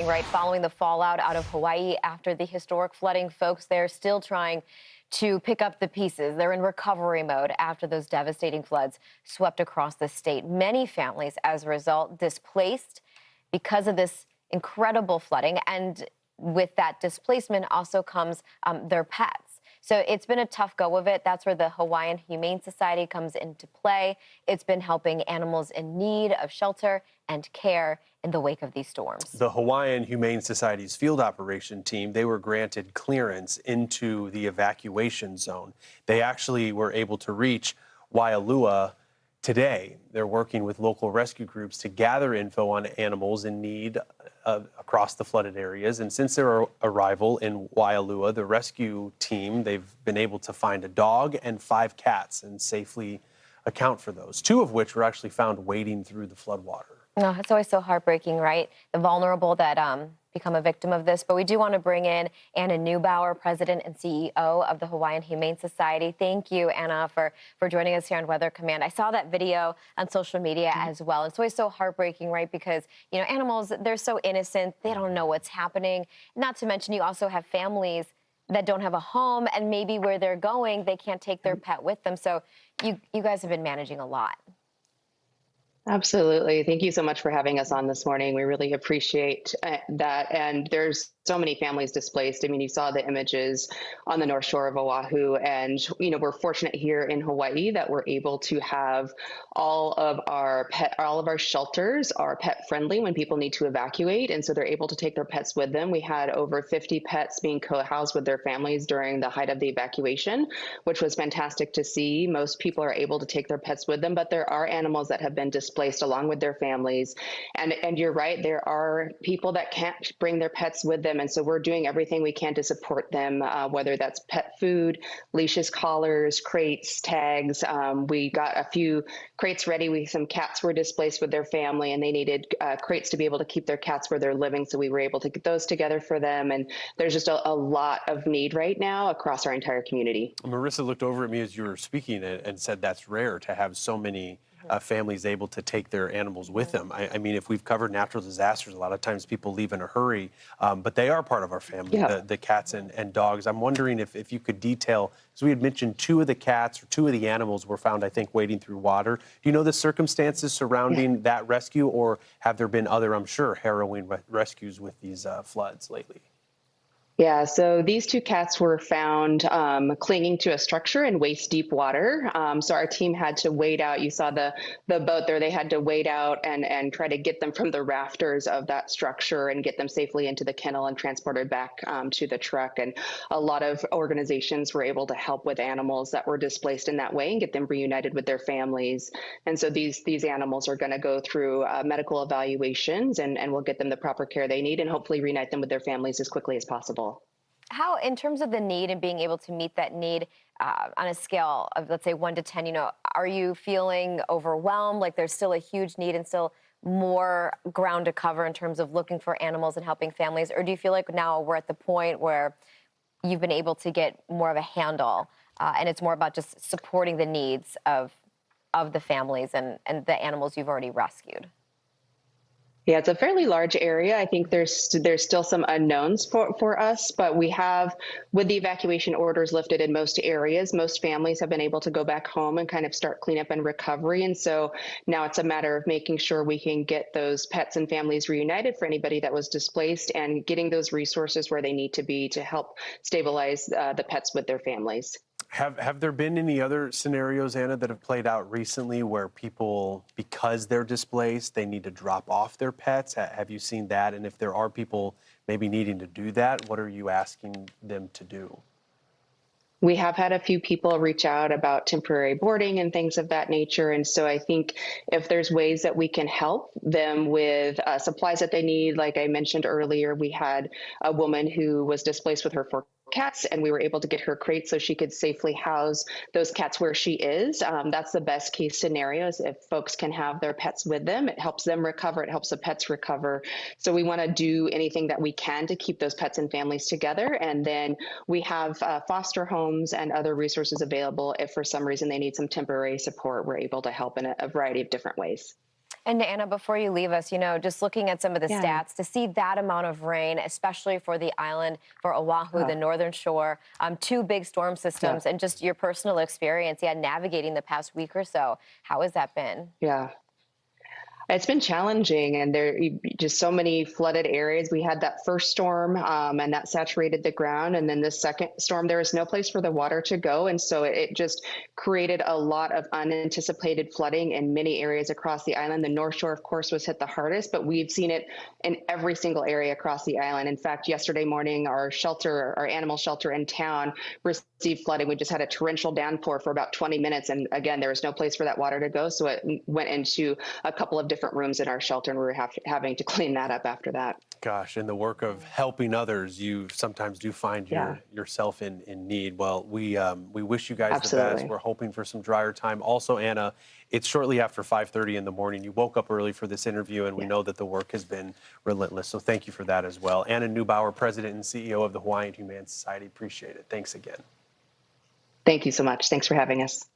Right, following the fallout out of Hawaii after the historic flooding, folks there still trying to pick up the pieces. They're in recovery mode after those devastating floods swept across the state. Many families, as a result, displaced because of this incredible flooding. And with that displacement also comes their pets. So it's been a tough go of it. That's where the Hawaiian Humane Society comes into play. It's been helping animals in need of shelter and care in the wake of these storms. The Hawaiian Humane Society's field operation team, they were granted clearance into the evacuation zone. They actually were able to reach Waialua today. They're working with local rescue groups to gather info on animals in need across the flooded areas. And since their arrival in Waialua, the rescue team, they've been able to find a dog and 5 cats and safely account for those, 2 of which were actually found wading through the floodwater. No, it's always so heartbreaking, right? The vulnerable that become a victim of this. But we do want to bring in Anna Neubauer, President and CEO of the Hawaiian Humane Society. Thank you, Anna, for joining us here on Weather Command. I saw that video on social media as well. It's always so heartbreaking, right? Because, you know, animals, they're so innocent. They don't know what's happening. Not to mention, you also have families that don't have a home, and maybe where they're going, they can't take their pet with them. So you guys have been managing a lot. Absolutely. Thank you so much for having us on this morning. We really appreciate that. And there's so many families displaced. I mean, you saw the images on the North Shore of Oahu, and, you know, we're fortunate here in Hawaii that we're able to have all of our shelters are pet friendly when people need to evacuate. And so they're able to take their pets with them. We had over 50 pets being co-housed with their families during the height of the evacuation, which was fantastic to see. Most people are able to take their pets with them, but there are animals that have been displaced along with their families. And you're right, there are people that can't bring their pets with them. And so we're doing everything we can to support them, whether that's pet food, leashes, collars, crates, tags. We got a few crates ready. Some cats were displaced with their family, and they needed crates to be able to keep their cats where they're living. So we were able to get those together for them. And there's just a lot of need right now across our entire community. Marissa looked over at me as you were speaking and said that's rare to have so many families able to take their animals with them. I mean, if we've covered natural disasters, a lot of times people leave in a hurry, but they are part of our family, the cats and dogs. I'm wondering if you could detail, because we had mentioned 2 of the cats or 2 of the animals were found, I think, wading through water. Do you know the circumstances surrounding that rescue, or have there been other, I'm sure, harrowing rescues with these floods lately? Yeah, so these 2 cats were found clinging to a structure in waist-deep water. So our team had to wade out. You saw the boat there. They had to wade out and try to get them from the rafters of that structure and get them safely into the kennel and transported back to the truck. And a lot of organizations were able to help with animals that were displaced in that way and get them reunited with their families. And so these animals are going to go through medical evaluations, and we'll get them the proper care they need and hopefully reunite them with their families as quickly as possible. How, in terms of the need and being able to meet that need on a scale of, let's say, 1 to 10, you know, are you feeling overwhelmed, like there's still a huge need and still more ground to cover in terms of looking for animals and helping families? Or do you feel like now we're at the point where you've been able to get more of a handle and it's more about just supporting the needs of the families and the animals you've already rescued? Yeah, it's a fairly large area. I think there's still some unknowns for us, but we have, with the evacuation orders lifted in most areas, most families have been able to go back home and kind of start cleanup and recovery. And so now it's a matter of making sure we can get those pets and families reunited for anybody that was displaced and getting those resources where they need to be to help stabilize the pets with their families. Have there been any other scenarios, Anna, that have played out recently where people, because they're displaced, they need to drop off their pets? Have you seen that? And if there are people maybe needing to do that, what are you asking them to do? We have had a few people reach out about temporary boarding and things of that nature. And so I think if there's ways that we can help them with supplies that they need, like I mentioned earlier, we had a woman who was displaced with her 4 cats, and we were able to get her crate so she could safely house those cats where she is. That's the best case scenario, is if folks can have their pets with them. It helps them recover. It helps the pets recover. So we want to do anything that we can to keep those pets and families together. And then we have foster homes and other resources available. If for some reason they need some temporary support, we're able to help in a variety of different ways. And Anna, before you leave us, just looking at some of the Yeah. stats, to see that amount of rain, especially for the island, for Oahu, Uh, the northern shore, two big storm yeah. systems, and just your personal experience, navigating the past week or so. How has that been? Yeah. It's been challenging, and there just so many flooded areas. We had that first storm, and that saturated the ground, and then the second storm, there was no place for the water to go, and so it just created a lot of unanticipated flooding in many areas across the island. The North Shore, of course, was hit the hardest, but we've seen it in every single area across the island. In fact, yesterday morning, our animal shelter in town, received flooding. We just had a torrential downpour for about 20 minutes, and again, there was no place for that water to go, so it went into a couple of different rooms in our shelter, and we were having to clean that up after that. Gosh, in the work of helping others, you sometimes do find Yeah, yourself in need. Well, we wish you guys the best. absolutely. We're hoping for some drier time. Also, Anna, it's shortly after 5:30 in the morning. You woke up early for this interview, and we Yeah. know that the work has been relentless. So thank you for that as well. Anna Neubauer, President and CEO of the Hawaiian Humane Society. Appreciate it. Thanks again. Thank you so much. Thanks for having us.